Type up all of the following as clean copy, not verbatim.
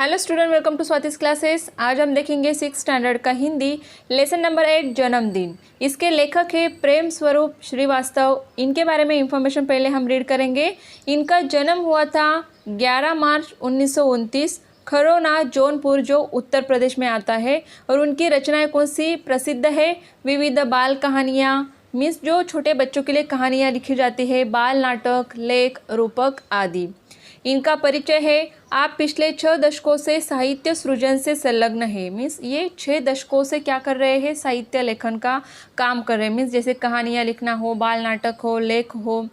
Hello student, welcome to Swati's classes. आज हम देखेंगे 6 स्टैंडर्ड का हिंदी लेसन नंबर 8 जन्मदिन। इसके लेखक है प्रेम स्वरूप श्रीवास्तव। इनके बारे में इंफॉर्मेशन पहले हम रीड करेंगे। इनका जन्म हुआ था 11 मार्च 1929 खरोना जौनपुर, जो उत्तर प्रदेश में आता है। और उनकी रचनाएं कौन सी प्रसिद्ध है? विविध बाल कहानियाँ, मीन्स जो छोटे बच्चों के लिए कहानियाँ लिखी जाती है, बाल नाटक, लेख, रूपक आदि। इनका परिचय है। आप पिछले 6 दशकों से साहित्य सृजन से संलग्न है। मीन्स ये 6 दशकों से क्या कर रहे हैं? साहित्य लेखन का काम कर रहे हैं। मीन्स जैसे कहानियाँ लिखना हो, बाल नाटक हो, लेख हो।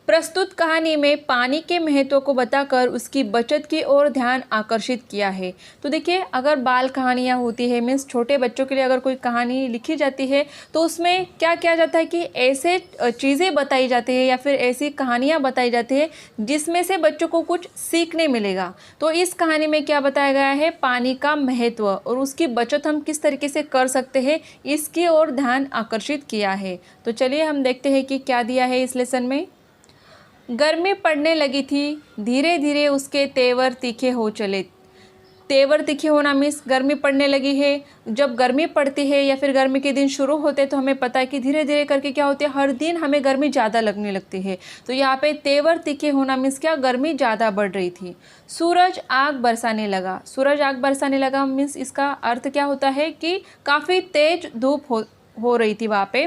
प्रस्तुत कहानी में पानी के महत्व को बताकर उसकी बचत की ओर ध्यान आकर्षित किया है। तो देखिए, अगर बाल कहानियाँ होती है, मीन्स छोटे बच्चों के लिए अगर कोई कहानी लिखी जाती है तो उसमें क्या किया जाता है कि ऐसे चीज़ें बताई जाती है या फिर ऐसी कहानियाँ बताई जाती है जिसमें से बच्चों को कुछ सीखने मिलेगा। तो इस कहानी में क्या बताया गया है? पानी का महत्व और उसकी बचत हम किस तरीके से कर सकते हैं, इसकी ओर ध्यान आकर्षित किया है। तो चलिए हम देखते हैं कि क्या दिया है इस लेसन में। गर्मी पड़ने लगी थी, धीरे धीरे उसके तेवर तीखे हो चले। तेवर तीखे होना मीन्स गर्मी पड़ने लगी है। जब गर्मी पड़ती है या फिर गर्मी के दिन शुरू होते हैं तो हमें पता है कि धीरे धीरे करके क्या होती है, हर दिन हमें गर्मी ज़्यादा लगने लगती है। तो यहाँ पे तेवर तीखे होना मीन्स क्या, गर्मी ज़्यादा बढ़ रही थी। सूरज आग बरसाने लगा। सूरज आग बरसाने लगा मीन्स इसका अर्थ क्या होता है कि काफ़ी तेज धूप हो रही थी वहाँ पे।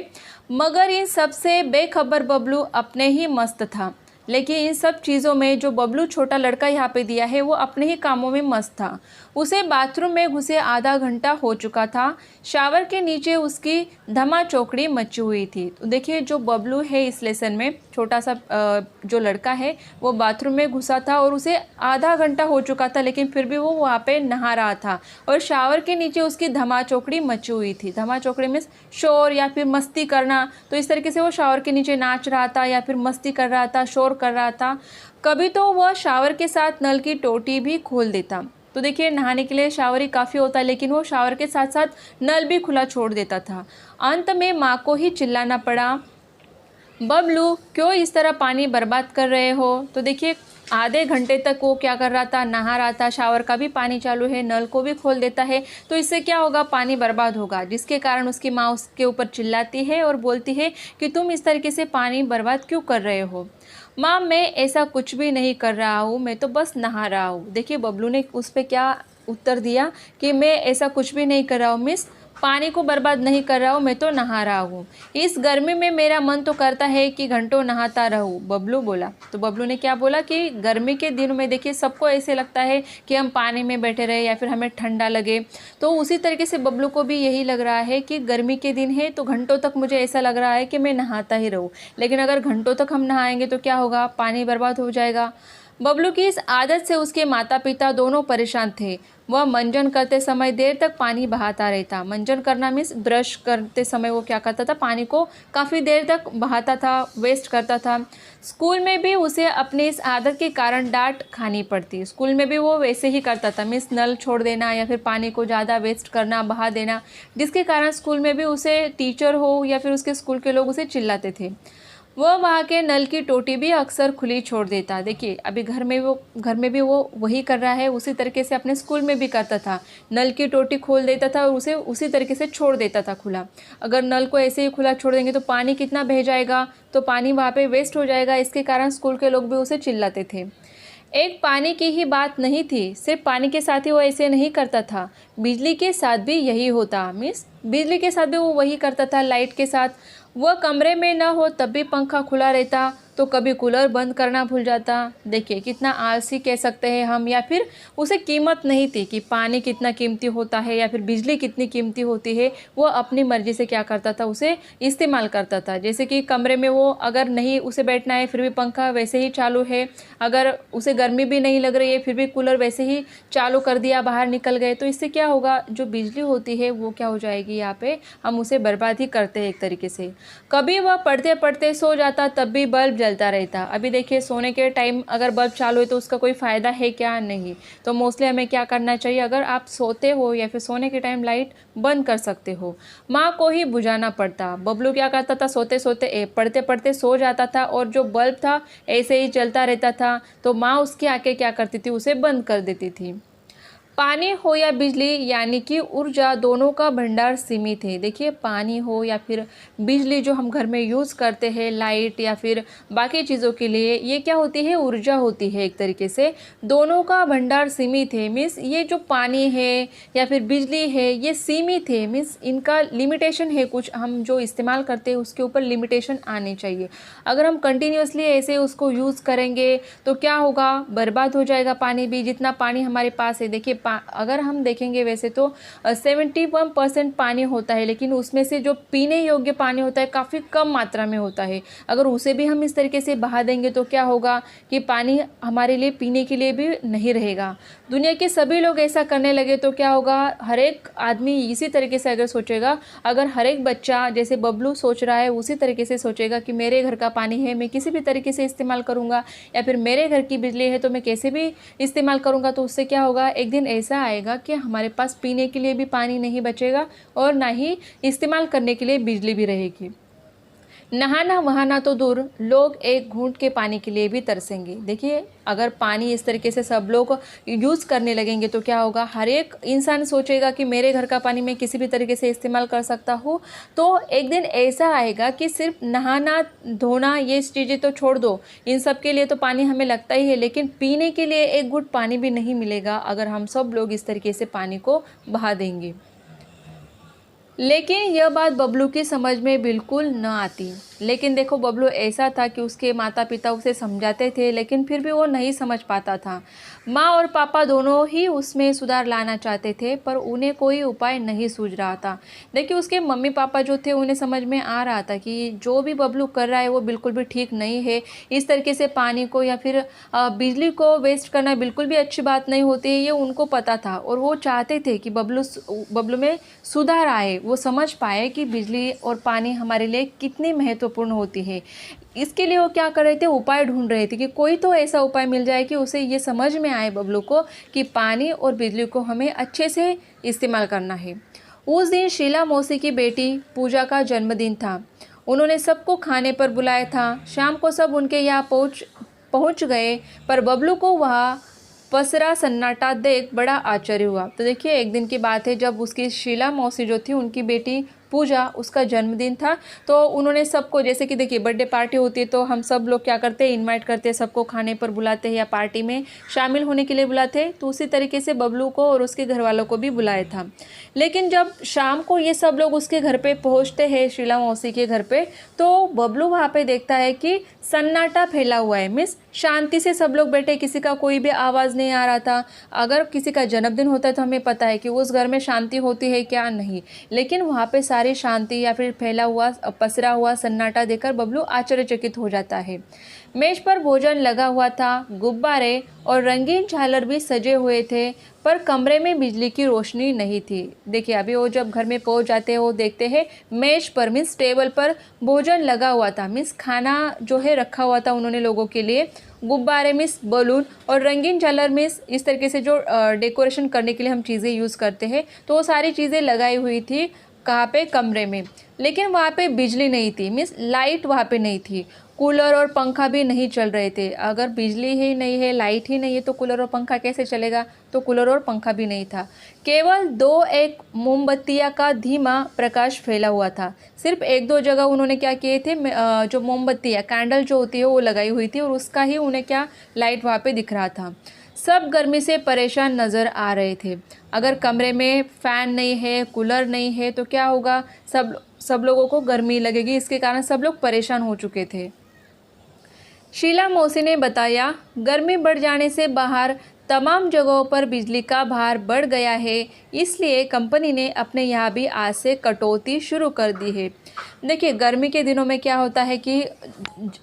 मगर इन सबसे बेखबर बबलू अपने ही मस्त था। लेकिन इन सब चीज़ों में जो बबलू छोटा लड़का यहाँ पे दिया है वो अपने ही कामों में मस्त था। उसे बाथरूम में घुसे आधा घंटा हो चुका था। शावर के नीचे उसकी धमा चौकड़ी मची हुई थी। तो देखिए, जो बबलू है इस लेसन में, छोटा सा जो लड़का है वो बाथरूम में घुसा था और उसे आधा घंटा हो चुका था, लेकिन फिर भी वो वहाँ पे नहा रहा था। और शावर के नीचे उसकी धमा चौकड़ी मची हुई थी। धमा चौकड़ी मीन्स शोर या फिर मस्ती करना। तो इस तरीके से वो शावर के नीचे नाच रहा था या फिर मस्ती कर रहा था, शोर कर रहा था। कभी तो वह शावर के साथ नल की टोटी भी खोल देता। तो देखिए, नहाने के लिए शावर ही काफ़ी होता है, लेकिन वो शावर के साथ साथ नल भी खुला छोड़ देता था। अंत में माँ को ही चिल्लाना पड़ा, बबलू क्यों इस तरह पानी बर्बाद कर रहे हो? तो देखिए, आधे घंटे तक वो क्या कर रहा था, नहा रहा था। शावर का भी पानी चालू है, नल को भी खोल देता है। तो इससे क्या होगा, पानी बर्बाद होगा, जिसके कारण उसकी माँ उसके ऊपर चिल्लाती है और बोलती है कि तुम इस तरीके से पानी बर्बाद क्यों कर रहे हो? माँ, मैं ऐसा कुछ भी नहीं कर रहा हूँ, मैं तो बस नहा रहा हूँ। देखिए, बबलू ने उस पर क्या उत्तर दिया कि मैं ऐसा कुछ भी नहीं कर रहा हूँ, मिस पानी को बर्बाद नहीं कर रहा हूँ, मैं तो नहा रहा हूँ। इस गर्मी में मेरा मन तो करता है कि घंटों नहाता रहूँ, बबलू बोला। तो बबलू ने क्या बोला कि गर्मी के दिनों में देखिए सबको ऐसे लगता है कि हम पानी में बैठे रहे या फिर हमें ठंडा लगे। तो उसी तरीके से बबलू को भी यही लग रहा है कि गर्मी के दिन है तो घंटों तक मुझे ऐसा लग रहा है कि मैं नहाता ही रहूँ। लेकिन अगर घंटों तक हम नहाएंगे तो क्या होगा, पानी बर्बाद हो जाएगा। बबलू की इस आदत से उसके माता पिता दोनों परेशान थे। वह मंजन करते समय देर तक पानी बहाता रहता। मंजन करना मीन्स ब्रश करते समय वो क्या करता था, पानी को काफ़ी देर तक बहाता था, वेस्ट करता था। स्कूल में भी उसे अपनी इस आदत के कारण डांट खानी पड़ती। स्कूल में भी वो वैसे ही करता था, मीन्स नल छोड़ देना या फिर पानी को ज़्यादा वेस्ट करना, बहा देना, जिसके कारण स्कूल में भी उसे टीचर हो या फिर उसके स्कूल के लोग उसे चिल्लाते थे। वह वहाँ के नल की टोटी भी अक्सर खुली छोड़ देता। देखिए, अभी घर में भी वो वही कर रहा है, उसी तरीके से अपने स्कूल में भी करता था। नल की टोटी खोल देता था और उसे उसी तरीके से छोड़ देता था खुला। अगर नल को ऐसे ही खुला छोड़ देंगे तो पानी कितना बह जाएगा, तो पानी वहाँ पे वेस्ट हो जाएगा। इसके कारण स्कूल के लोग भी उसे चिल्लाते थे। एक पानी की ही बात नहीं थी, सिर्फ पानी के साथ ही वो ऐसे नहीं करता था, बिजली के साथ भी यही होता। मीन्स बिजली के साथ भी वो वही करता था, लाइट के साथ। वह कमरे में न हो तब भी पंखा खुला रहता, तो कभी कूलर बंद करना भूल जाता। देखिए, कितना आलसी कह सकते हैं हम, या फिर उसे कीमत नहीं थी कि पानी कितना कीमती होता है या फिर बिजली कितनी कीमती होती है। वो अपनी मर्ज़ी से क्या करता था, उसे इस्तेमाल करता था। जैसे कि कमरे में वो अगर नहीं उसे बैठना है फिर भी पंखा वैसे ही चालू है, अगर उसे गर्मी भी नहीं लग रही है फिर भी कूलर वैसे ही चालू कर दिया, बाहर निकल गए। तो इससे क्या होगा, जो बिजली होती है वो क्या हो जाएगी, यहाँ पे हम उसे बर्बाद ही करते हैं एक तरीके से। कभी वह पढ़ते पढ़ते सो जाता, तब भी बल्ब जलता रहता। अभी देखिए, सोने के टाइम अगर बल्ब चालू है तो उसका कोई फ़ायदा है क्या? नहीं। तो मोस्टली हमें क्या करना चाहिए, अगर आप सोते हो या फिर सोने के टाइम लाइट बंद कर सकते हो। माँ को ही बुझाना पड़ता। बबलू क्या करता था, सोते सोते पढ़ते पढ़ते सो जाता था और जो बल्ब था ऐसे ही चलता रहता था। तो माँ उसकी आके क्या करती थी, उसे बंद कर देती थी। पानी हो या बिजली यानी कि ऊर्जा दोनों का भंडार सीमित है। देखिए पानी हो या फिर बिजली जो हम घर में यूज़ करते हैं, लाइट या फिर बाकी चीज़ों के लिए, ये क्या होती है, ऊर्जा होती है एक तरीके से। दोनों का भंडार सीमित है, मीन्स ये जो पानी है या फिर बिजली है ये सीमित है, मीन्स इनका लिमिटेशन है, कुछ हम जो इस्तेमाल करते हैं उसके ऊपर लिमिटेशन आनी चाहिए। अगर हम कंटिन्यूसली ऐसे उसको यूज़ करेंगे तो क्या होगा, बर्बाद हो जाएगा पानी भी, जितना पानी हमारे पास है। देखिए अगर हम देखेंगे वैसे तो 71% पानी होता है, लेकिन उसमें से जो पीने योग्य पानी होता है काफ़ी कम मात्रा में होता है। अगर उसे भी हम इस तरीके से बहा देंगे तो क्या होगा कि पानी हमारे लिए पीने के लिए भी नहीं रहेगा। दुनिया के सभी लोग ऐसा करने लगे तो क्या होगा, हर एक आदमी इसी तरीके से अगर सोचेगा, अगर हर एक बच्चा जैसे बबलू सोच रहा है उसी तरीके से सोचेगा कि मेरे घर का पानी है मैं किसी भी तरीके से इस्तेमाल करूँगा, या फिर मेरे घर की बिजली है तो मैं कैसे भी इस्तेमाल करूँगा, तो उससे क्या होगा, एक दिन ऐसा आएगा कि हमारे पास पीने के लिए भी पानी नहीं बचेगा और ना ही इस्तेमाल करने के लिए बिजली भी रहेगी। नहाना वहाना तो दूर, लोग एक घूंट के पानी के लिए भी तरसेंगे। देखिए अगर पानी इस तरीके से सब लोग यूज़ करने लगेंगे तो क्या होगा, हर एक इंसान सोचेगा कि मेरे घर का पानी मैं किसी भी तरीके से इस्तेमाल कर सकता हूँ। तो एक दिन ऐसा आएगा कि सिर्फ नहाना धोना ये चीज़ें तो छोड़ दो, इन सब के लिए तो पानी हमें लगता ही है, लेकिन पीने के लिए एक घूंट पानी भी नहीं मिलेगा अगर हम सब लोग इस तरीके से पानी को बहा देंगे। लेकिन यह बात बबलू की समझ में बिल्कुल न आती। लेकिन देखो बबलू ऐसा था कि उसके माता पिता उसे समझाते थे, लेकिन फिर भी वो नहीं समझ पाता था। माँ और पापा दोनों ही उसमें सुधार लाना चाहते थे, पर उन्हें कोई उपाय नहीं सूझ रहा था। देखिए उसके मम्मी पापा जो थे उन्हें समझ में आ रहा था कि जो भी बबलू कर रहा है वो बिल्कुल भी ठीक नहीं है। इस तरीके से पानी को या फिर बिजली को वेस्ट करना बिल्कुल भी अच्छी बात नहीं होती है, ये उनको पता था। और वो चाहते थे कि बबलू में सुधार आए, वो समझ पाए कि बिजली और पानी हमारे लिए कितनी महत्वपूर्ण होती है। इसके लिए वो क्या कर रहे थे, उपाय ढूंढ रहे थे कि कोई तो ऐसा उपाय मिल जाए कि उसे ये समझ में आए बबलू को कि पानी और बिजली को हमें अच्छे से इस्तेमाल करना है। उस दिन शीला मौसी की बेटी पूजा का जन्मदिन था। उन्होंने सबको खाने पर बुलाया था। शाम को सब उनके यहाँ पहुँच गए, पर बबलू को वहाँ पसरा सन्नाटा देख बड़ा आश्चर्य हुआ। तो देखिए एक दिन की बात है जब उसकी शीला मौसी जो थी उनकी बेटी पूजा, उसका जन्मदिन था। तो उन्होंने सबको, जैसे कि देखिए बर्थडे पार्टी होती है तो हम सब लोग क्या करते हैं, इनवाइट करते हैं, सबको खाने पर बुलाते हैं या पार्टी में शामिल होने के लिए बुलाते हैं। तो उसी तरीके से बबलू को और उसके घर वालों को भी बुलाया था। लेकिन जब शाम को ये सब लोग उसके घर पे पहुंचते हैं, शीला मौसी के घर पे, तो बबलू वहाँ पे देखता है कि सन्नाटा फैला हुआ है, मिस शांति से सब लोग बैठे, किसी का कोई भी आवाज़ नहीं आ रहा था। अगर किसी का जन्मदिन होता है तो हमें पता है कि उस घर में शांति होती है क्या, नहीं, लेकिन वहाँ पे सारी शांति या फिर फैला हुआ पसरा हुआ सन्नाटा देखकर बबलू आश्चर्यचकित हो जाता है। मेज पर भोजन लगा हुआ था, गुब्बारे और रंगीन झालर भी सजे हुए थे, पर कमरे में बिजली की रोशनी नहीं थी। देखिए अभी वो जब घर में पहुंच जाते हैं वो देखते हैं मेज पर मीन्स टेबल पर भोजन लगा हुआ था, मीन्स खाना जो है रखा हुआ था उन्होंने लोगों के लिए। गुब्बारे मीन्स बलून और रंगीन झालर मीन्स इस तरीके से जो डेकोरेशन करने के लिए हम चीज़ें यूज़ करते हैं, तो वो सारी चीज़ें लगाई हुई थी कहाँ पे, कमरे में। लेकिन वहाँ पे बिजली नहीं थी, मीन्स लाइट वहाँ पे नहीं थी। कूलर और पंखा भी नहीं चल रहे थे। अगर बिजली ही नहीं है, लाइट ही नहीं है तो कूलर और पंखा कैसे चलेगा, तो कूलर और पंखा भी नहीं था। केवल दो एक मोमबत्तियाँ का धीमा प्रकाश फैला हुआ था। सिर्फ एक दो जगह उन्होंने क्या किए थे, जो मोमबत्तियाँ कैंडल जो होती है वो लगाई हुई थी और उसका ही उन्हें क्या लाइट वहाँ पे दिख रहा था। सब गर्मी से परेशान नज़र आ रहे थे। अगर कमरे में फ़ैन नहीं है, कूलर नहीं है तो क्या होगा, सब लोगों को गर्मी लगेगी, इसके कारण सब लोग परेशान हो चुके थे। शीला मौसी ने बताया, गर्मी बढ़ जाने से बाहर तमाम जगहों पर बिजली का भार बढ़ गया है, इसलिए कंपनी ने अपने यहाँ भी आज से कटौती शुरू कर दी है। देखिए गर्मी के दिनों में क्या होता है कि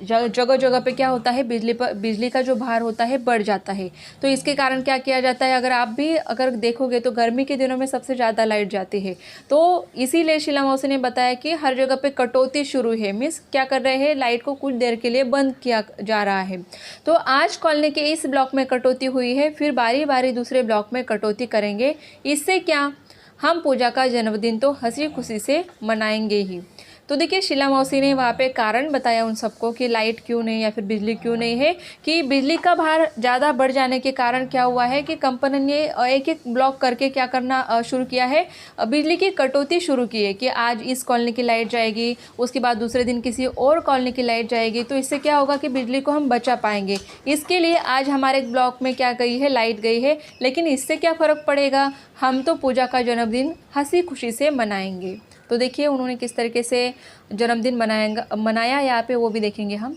जगह जगह पे क्या होता है, बिजली का जो भार होता है बढ़ जाता है। तो इसके कारण क्या किया जाता है, अगर आप भी अगर देखोगे तो गर्मी के दिनों में सबसे ज़्यादा लाइट जाती है। तो इसीलिए शीला मौसी ने बताया कि हर जगह पे कटौती शुरू है, मीन्स क्या कर रहे हैं, लाइट को कुछ देर के लिए बंद किया जा रहा है। तो आज कॉलोनी के इस ब्लॉक में कटौती हुई है, फिर बारी बारी दूसरे ब्लॉक में कटौती करेंगे। इससे क्या, हम पूजा का जन्मदिन तो हंसी खुशी से मनाएंगे ही। तो देखिए शीला मौसी ने वहाँ पे कारण बताया उन सबको कि लाइट क्यों नहीं या फिर बिजली क्यों नहीं है, कि बिजली का भार ज़्यादा बढ़ जाने के कारण क्या हुआ है कि कंपनी ने एक एक ब्लॉक करके क्या करना शुरू किया है, बिजली की कटौती शुरू की है कि आज इस कॉलोनी की लाइट जाएगी, उसके बाद दूसरे दिन किसी और कॉलोनी की लाइट जाएगी, तो इससे क्या होगा कि बिजली को हम बचा पाएंगे। इसके लिए आज हमारे ब्लॉक में क्या गई है, लाइट गई है, लेकिन इससे क्या फ़र्क पड़ेगा, हम तो पूजा का जन्मदिन हंसी खुशी से मनाएंगे। तो देखिए उन्होंने किस तरीके से जन्मदिन मनाया यहाँ पे, वो भी देखेंगे हम।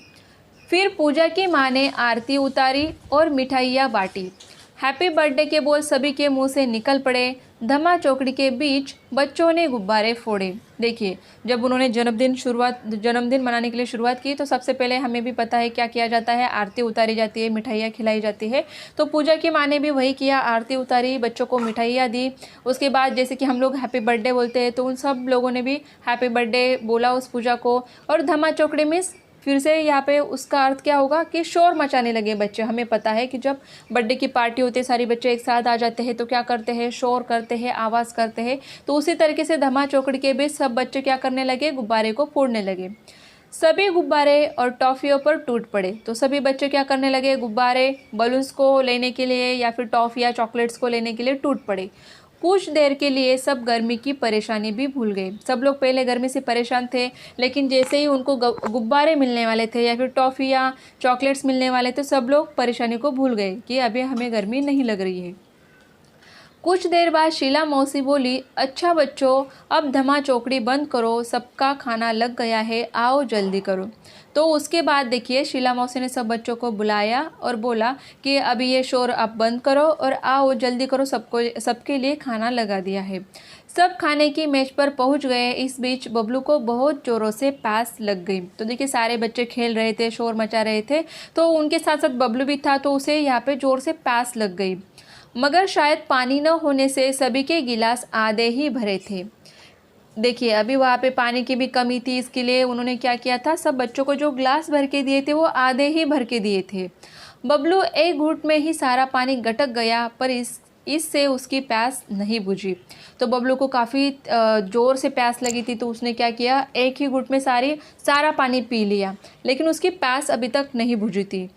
फिर पूजा की माँ ने आरती उतारी और मिठाइयाँ बांटी। हैप्पी बर्थडे के बोल सभी के मुंह से निकल पड़े। धमा चौकड़ी के बीच बच्चों ने गुब्बारे फोड़े। देखिए जब उन्होंने जन्मदिन मनाने के लिए शुरुआत की तो सबसे पहले हमें भी पता है क्या किया जाता है, आरती उतारी जाती है, मिठाइयाँ खिलाई जाती है। तो पूजा की माँ ने भी वही किया, आरती उतारी, बच्चों को मिठाइयाँ दी। उसके बाद जैसे कि हम लोग हैप्पी बर्थडे बोलते हैं तो उन सब लोगों ने भी हैप्पी बर्थडे बोला उस पूजा को। और धमा चौकड़ी में फिर से यहाँ पे उसका अर्थ क्या होगा कि शोर मचाने लगे बच्चे। हमें पता है कि जब बर्थडे की पार्टी होती है, सारे बच्चे एक साथ आ जाते हैं तो क्या करते हैं, शोर करते हैं, आवाज़ करते हैं। तो उसी तरीके से धमा चौकड़ी के बीच सब बच्चे क्या करने लगे, गुब्बारे को फोड़ने लगे। सभी गुब्बारे और टॉफ़ियों पर टूट पड़े। तो सभी बच्चे क्या करने लगे, गुब्बारे बलून्स को लेने के लिए या फिर टॉफ़ी या चॉकलेट्स को लेने के लिए टूट पड़े। कुछ देर के लिए सब गर्मी की परेशानी भी भूल गए। सब लोग पहले गर्मी से परेशान थे, लेकिन जैसे ही उनको गुब्बारे मिलने वाले थे या फिर टॉफ़ी या चॉकलेट्स मिलने वाले थे, सब लोग परेशानी को भूल गए कि अभी हमें गर्मी नहीं लग रही है। कुछ देर बाद शीला मौसी बोली, अच्छा बच्चों अब धमा चौकड़ी बंद करो, सबका खाना लग गया है, आओ जल्दी करो। तो उसके बाद देखिए शीला मौसी ने सब बच्चों को बुलाया और बोला कि अभी ये शोर आप बंद करो और आओ जल्दी करो, सबके लिए खाना लगा दिया है। सब खाने की मेज पर पहुंच गए। इस बीच बबलू को बहुत ज़ोरों से प्यास लग गई। तो देखिए सारे बच्चे खेल रहे थे, शोर मचा रहे थे, तो उनके साथ साथ बबलू भी था, तो उसे यहाँ पे ज़ोर से प्यास लग गई। मगर शायद पानी न होने से सभी के गिलास आधे ही भरे थे। देखिए अभी वहाँ पे पानी की भी कमी थी, इसके लिए उन्होंने क्या किया था, सब बच्चों को जो ग्लास भर के दिए थे वो आधे ही भर के दिए थे। बबलू एक घूंट में ही सारा पानी गटक गया, पर इससे उसकी प्यास नहीं बुझी। तो बबलू को काफ़ी ज़ोर से प्यास लगी थी, तो उसने क्या किया, एक ही घूंट में सारा पानी पी लिया, लेकिन उसकी प्यास अभी तक नहीं बुझी थी।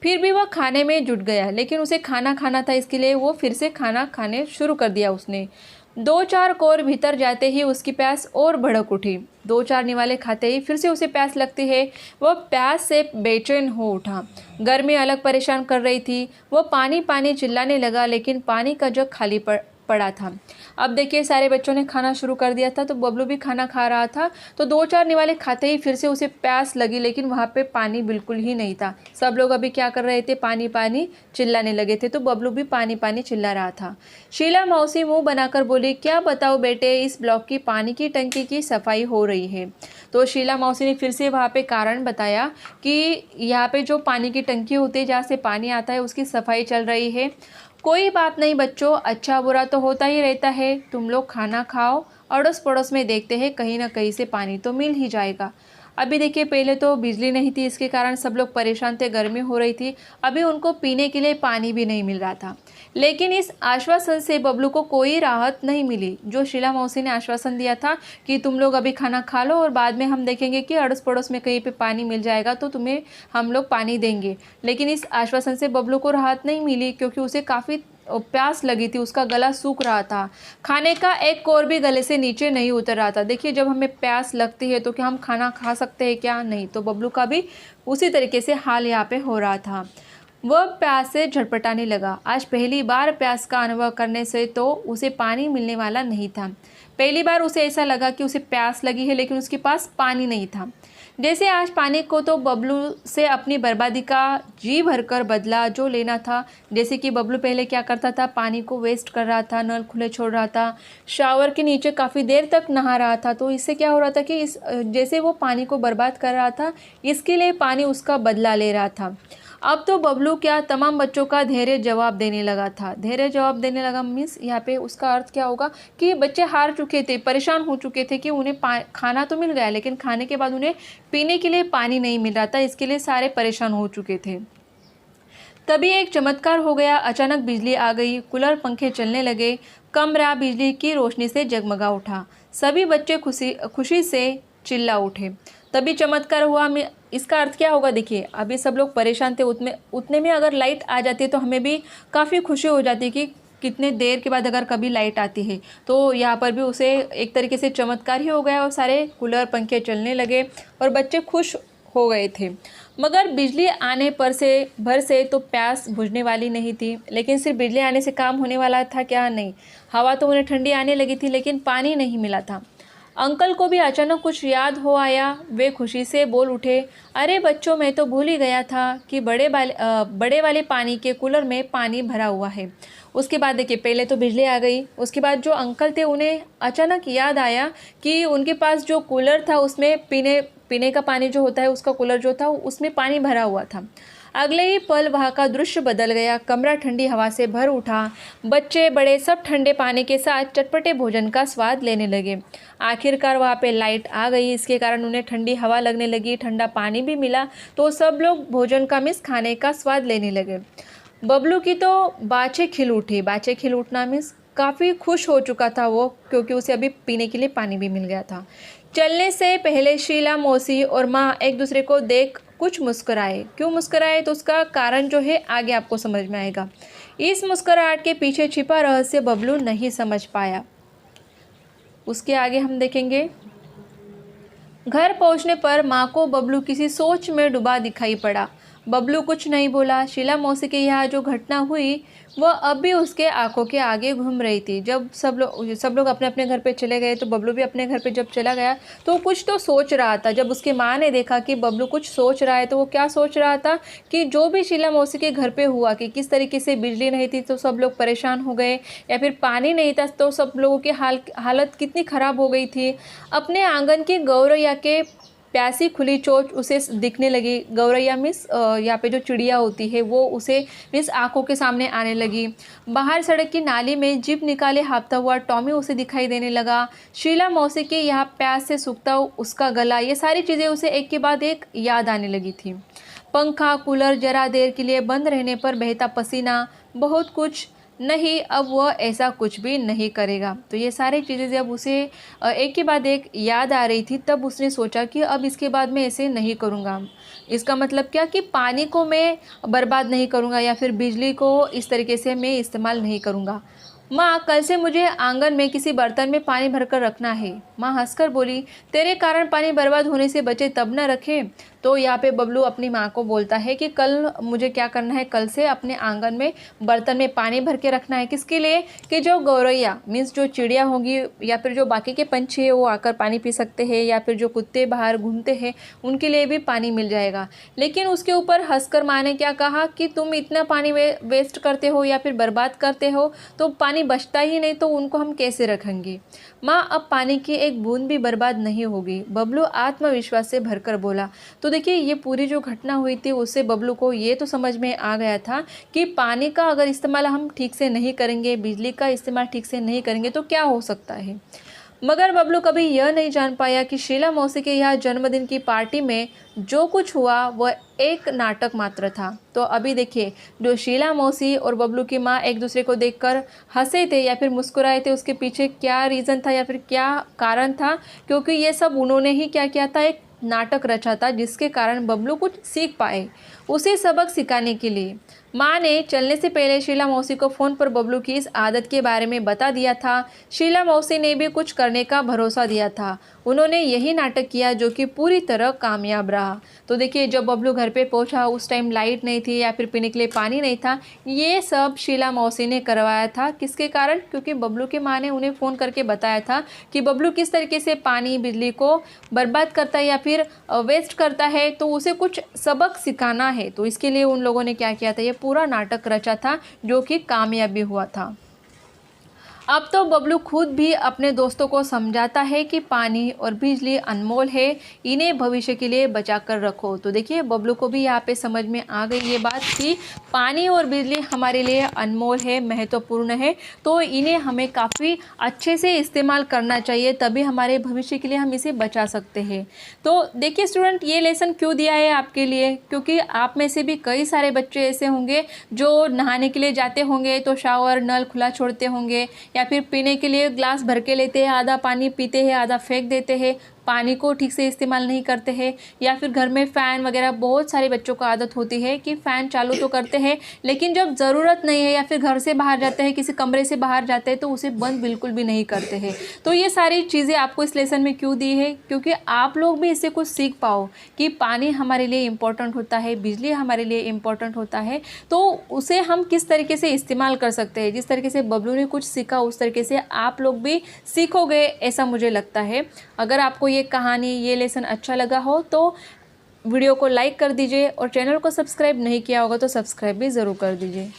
फिर भी वह खाने में जुट गया, लेकिन उसे खाना खाना था, इसके लिए वो फिर से खाना खाने शुरू कर दिया उसने। 2-4 कौर भीतर जाते ही उसकी प्यास और भड़क उठी। 2-4 निवाले खाते ही फिर से उसे प्यास लगती है। वह प्यास से बेचैन हो उठा। गर्मी अलग परेशान कर रही थी। वह पानी पानी चिल्लाने लगा, लेकिन पानी का जग खाली पड़ा था। अब देखिए सारे बच्चों ने खाना शुरू कर दिया था, तो बबलू भी खाना खा रहा था। तो 2-4 निवाले खाते ही फिर से उसे प्यास लगी, लेकिन वहाँ पे पानी बिल्कुल ही नहीं था। सब लोग अभी क्या कर रहे थे, पानी पानी चिल्लाने लगे थे, तो बबलू भी पानी पानी चिल्ला रहा था। शीला मौसी मुंह बनाकर बोली, क्या बताओ बेटे, इस ब्लॉक की पानी की टंकी की सफाई हो रही है। तो शीला मौसी ने फिर से वहाँ पे कारण बताया कि यहाँ पे जो पानी की टंकी होती है, जहाँ से पानी आता है, उसकी सफाई चल रही है। कोई बात नहीं बच्चों, अच्छा बुरा तो होता ही रहता है, तुम लोग खाना खाओ, अड़ोस पड़ोस में देखते हैं, कहीं ना कहीं से पानी तो मिल ही जाएगा। अभी देखिए पहले तो बिजली नहीं थी, इसके कारण सब लोग परेशान थे, गर्मी हो रही थी, अभी उनको पीने के लिए पानी भी नहीं मिल रहा था। लेकिन इस आश्वासन से बबलू को कोई राहत नहीं मिली। जो शीला मौसी ने आश्वासन दिया था कि तुम लोग अभी खाना खा लो और बाद में हम देखेंगे कि अड़ोस पड़ोस में कहीं पे पानी मिल जाएगा तो तुम्हें हम लोग पानी देंगे, लेकिन इस आश्वासन से बबलू को राहत नहीं मिली, क्योंकि उसे काफ़ी प्यास लगी थी, उसका गला सूख रहा था, खाने का एक कौर भी गले से नीचे नहीं उतर रहा था। देखिए जब हमें प्यास लगती है तो क्या हम खाना खा सकते हैं क्या, नहीं। तो बबलू का भी उसी तरीके से हाल यहाँ पे हो रहा था। वह प्यास से झटपटाने लगा। आज पहली बार प्यास का अनुभव करने से तो उसे पानी मिलने वाला नहीं था। पहली बार उसे ऐसा लगा कि उसे प्यास लगी है, लेकिन उसके पास पानी नहीं था। जैसे आज पानी को तो बबलू से अपनी बर्बादी का जी भरकर बदला जो लेना था। जैसे कि बबलू पहले क्या करता था, पानी को वेस्ट कर रहा था, नल खुले छोड़ रहा था, शावर के नीचे काफ़ी देर तक नहा रहा था। तो इससे क्या हो रहा था कि जैसे वो पानी को बर्बाद कर रहा था, इसके लिए पानी उसका बदला ले रहा था। अब तो बबलू क्या तमाम बच्चों का धैर्य जवाब देने लगा था। धैर्य जवाब देने लगा मीन्स यहाँ पे उसका अर्थ क्या होगा कि बच्चे हार चुके थे, परेशान हो चुके थे कि उन्हें खाना तो मिल गया, लेकिन खाने के बाद उन्हें पीने के लिए पानी नहीं मिल रहा था, इसके लिए सारे परेशान हो चुके थे। तभी एक चमत्कार हो गया। अचानक बिजली आ गई, कूलर पंखे चलने लगे, कमरा बिजली की रोशनी से जगमगा उठा। सभी बच्चे खुशी से चिल्ला उठे। तभी चमत्कार हुआ। मैं इसका अर्थ क्या होगा देखिए, अभी सब लोग परेशान थे, उतने में अगर लाइट आ जाती है तो हमें भी काफ़ी खुशी हो जाती है कि कितने देर के बाद अगर कभी लाइट आती है। तो यहाँ पर भी उसे एक तरीके से चमत्कार ही हो गया और सारे कूलर पंखे चलने लगे और बच्चे खुश हो गए थे। मगर बिजली आने भर से तो प्यास बुझने वाली नहीं थी। लेकिन सिर्फ बिजली आने से काम होने वाला था क्या? नहीं। हवा तो उन्हें ठंडी आने लगी थी, लेकिन पानी नहीं मिला था। अंकल को भी अचानक कुछ याद हो आया। वे खुशी से बोल उठे, अरे बच्चों, मैं तो भूल ही गया था कि बड़े वाले पानी के कूलर में पानी भरा हुआ है। उसके बाद देखिए, पहले तो बिजली आ गई, उसके बाद जो अंकल थे उन्हें अचानक याद आया कि उनके पास जो कूलर था उसमें पीने का पानी जो होता है, उसका कूलर जो था उसमें पानी भरा हुआ था। अगले ही पल वहाँ का दृश्य बदल गया। कमरा ठंडी हवा से भर उठा। बच्चे बड़े सब ठंडे पानी के साथ चटपटे भोजन का स्वाद लेने लगे। आखिरकार वहाँ पे लाइट आ गई, इसके कारण उन्हें ठंडी हवा लगने लगी, ठंडा पानी भी मिला, तो सब लोग भोजन का मिस खाने का स्वाद लेने लगे। बबलू की तो बाछें खिल उठी। बाछें खिल उठना मीन्स काफ़ी खुश हो चुका था वो, क्योंकि उसे अभी पीने के लिए पानी भी मिल गया था। चलने से पहले शीला मौसी और माँ एक दूसरे को देख कुछ मुस्कुराए। क्यों मुस्कुराए, तो उसका कारण जो है आगे आपको समझ में आएगा। इस मुस्कुराहट के पीछे छिपा रहस्य बबलू नहीं समझ पाया। उसके आगे हम देखेंगे। घर पहुंचने पर माँ को बबलू किसी सोच में डूबा दिखाई पड़ा। बबलू कुछ नहीं बोला। शीला मौसी के यहाँ जो घटना हुई वह अब भी उसके आंखों के आगे घूम रही थी। जब सब लोग अपने अपने घर पे चले गए तो बबलू भी अपने घर पे जब चला गया तो कुछ तो सोच रहा था। जब उसकी माँ ने देखा कि बबलू कुछ सोच रहा है तो वो क्या सोच रहा था कि जो भी शीला मौसी के घर पे हुआ, कि किस तरीके से बिजली नहीं थी तो सब लोग परेशान हो गए, या फिर पानी नहीं था तो सब लोगों की हालत कितनी ख़राब हो गई थी। अपने आंगन की गौरैया के प्यासी खुली चोंच उसे दिखने लगी। गौरैया मीन्स यहाँ पे जो चिड़िया होती है वो उसे मीन्स आंखों के सामने आने लगी। बाहर सड़क की नाली में जीप निकाले हाँफता हुआ टॉमी उसे दिखाई देने लगा। शीला मौसी के यहाँ प्यास से सूखता उसका गला, ये सारी चीज़ें उसे एक के बाद एक याद आने लगी थी। पंखा, कूलर, जरा देर के लिए बंद रहने पर बहता पसीना, बहुत कुछ नहीं, अब वह ऐसा कुछ भी नहीं करेगा। तो ये सारी चीज़ें जब उसे एक के बाद एक याद आ रही थी, तब उसने सोचा कि अब इसके बाद मैं ऐसे नहीं करूँगा। इसका मतलब क्या कि पानी को मैं बर्बाद नहीं करूँगा, या फिर बिजली को इस तरीके से मैं इस्तेमाल नहीं करूँगा। माँ, कल से मुझे आंगन में किसी बर्तन में पानी भरकर रखना है। माँ हंसकर बोली, तेरे कारण पानी बर्बाद होने से बचे तब न रखे। तो यहाँ पे बबलू अपनी माँ को बोलता है कि कल मुझे क्या करना है, कल से अपने आंगन में बर्तन में पानी भर के रखना है। किसके लिए? कि जो गौरैया मीन्स जो चिड़िया होंगी या फिर जो बाकी के पंछी है वो आकर पानी पी सकते हैं, या फिर जो कुत्ते बाहर घूमते हैं उनके लिए भी पानी मिल जाएगा। लेकिन उसके ऊपर हंसकर माँ ने क्या कहा कि तुम इतना पानी वेस्ट करते हो या फिर बर्बाद करते हो तो पानी बचता ही नहीं, तो उनको हम कैसे रखेंगे। माँ, अब पानी की एक बूंद भी बर्बाद नहीं होगी, बबलू आत्मविश्वास से भरकर बोला। तो देखिए, ये पूरी जो घटना हुई थी उससे बबलू को ये तो समझ में आ गया था कि पानी का अगर इस्तेमाल हम ठीक से नहीं करेंगे, बिजली का इस्तेमाल ठीक से नहीं करेंगे तो क्या हो सकता है। मगर बबलू कभी यह नहीं जान पाया कि शीला मौसी के यहाँ जन्मदिन की पार्टी में जो कुछ हुआ वह एक नाटक मात्र था। तो अभी देखिए, जो शीला मौसी और बबलू की माँ एक दूसरे को देखकर हंसे थे या फिर मुस्कुराए थे, उसके पीछे क्या रीज़न था या फिर क्या कारण था, क्योंकि ये सब उन्होंने ही क्या किया था, एक नाटक रचा था जिसके कारण बबलू कुछ सीख पाए। उसे सबक सिखाने के लिए माँ ने चलने से पहले शीला मौसी को फ़ोन पर बबलू की इस आदत के बारे में बता दिया था। शीला मौसी ने भी कुछ करने का भरोसा दिया था। उन्होंने यही नाटक किया जो कि पूरी तरह कामयाब रहा। तो देखिए, जब बबलू घर पे पहुंचा उस टाइम लाइट नहीं थी या फिर पीने के लिए पानी नहीं था। ये सब शीला मौसी ने करवाया था। किसके कारण? क्योंकि बबलू की माँ ने उन्हें फ़ोन करके बताया था कि बबलू किस तरीके से पानी बिजली को बर्बाद करता है या फिर वेस्ट करता है, तो उसे कुछ सबक सिखाना है। तो इसके लिए उन लोगों ने क्या किया था, ये पूरा नाटक रचा था जो कि कामयाब भी हुआ था। अब तो बबलू खुद भी अपने दोस्तों को समझाता है कि पानी और बिजली अनमोल है, इन्हें भविष्य के लिए बचा कर रखो। तो देखिए, बबलू को भी यहाँ पे समझ में आ गई ये बात कि पानी और बिजली हमारे लिए अनमोल है, महत्वपूर्ण है, तो इन्हें हमें काफ़ी अच्छे से इस्तेमाल करना चाहिए, तभी हमारे भविष्य के लिए हम इसे बचा सकते हैं। तो देखिए स्टूडेंट, ये लेसन क्यों दिया है आपके लिए, क्योंकि आप में से भी कई सारे बच्चे ऐसे होंगे जो नहाने के लिए जाते होंगे तो शावर नल खुला छोड़ते होंगे, या फिर पीने के लिए ग्लास भर के लेते हैं, आधा पानी पीते हैं, आधा फेंक देते हैं। पानी को ठीक से इस्तेमाल नहीं करते हैं, या फिर घर में फ़ैन वगैरह बहुत सारे बच्चों को आदत होती है कि फ़ैन चालू तो करते हैं लेकिन जब ज़रूरत नहीं है या फिर घर से बाहर जाते हैं, किसी कमरे से बाहर जाते हैं तो उसे बंद बिल्कुल भी नहीं करते हैं। तो ये सारी चीज़ें आपको इस लेसन में क्यों दी है, क्योंकि आप लोग भी इससे कुछ सीख पाओ कि पानी हमारे लिए इम्पोर्टेंट होता है, बिजली हमारे लिए इम्पोर्टेंट होता है, तो उसे हम किस तरीके से इस्तेमाल कर सकते हैं। जिस तरीके से बबलू ने कुछ सीखा उस तरीके से आप लोग भी सीखोगे, ऐसा मुझे लगता है। अगर आपको ये कहानी, ये लेसन अच्छा लगा हो तो वीडियो को लाइक कर दीजिए और चैनल को सब्सक्राइब नहीं किया होगा तो सब्सक्राइब भी ज़रूर कर दीजिए।